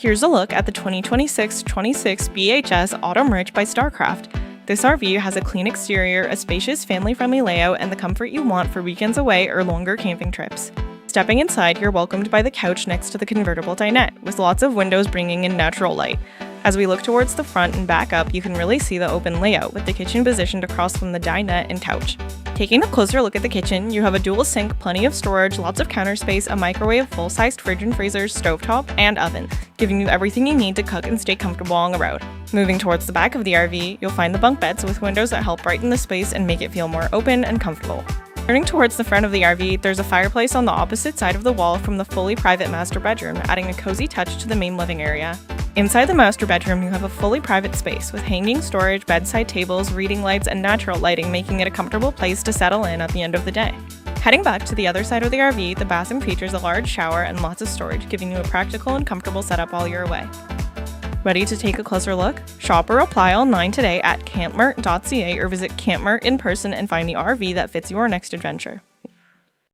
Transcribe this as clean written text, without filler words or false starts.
Here's a look at the 2026 BHS Autumn Ridge by Starcraft. This RV has a clean exterior, a spacious family-friendly layout, and the comfort you want for weekends away or longer camping trips. Stepping inside, you're welcomed by the couch next to the convertible dinette, with lots of windows bringing in natural light. As we look towards the front and back up, you can really see the open layout, with the kitchen positioned across from the dinette and couch. Taking a closer look at the kitchen, you have a dual sink, plenty of storage, lots of counter space, a microwave, full-sized fridge and freezer, stovetop, and oven, giving you everything you need to cook and stay comfortable on the road. Moving towards the back of the RV, you'll find the bunk beds with windows that help brighten the space and make it feel more open and comfortable. Turning towards the front of the RV, there's a fireplace on the opposite side of the wall from the fully private master bedroom, adding a cozy touch to the main living area. Inside the master bedroom, you have a fully private space with hanging storage, bedside tables, reading lights, and natural lighting, making it a comfortable place to settle in at the end of the day. Heading back to the other side of the RV, the bathroom features a large shower and lots of storage, giving you a practical and comfortable setup while you're away. Ready to take a closer look? Shop or apply online today at campmart.ca or visit CampMart in person and find the RV that fits your next adventure.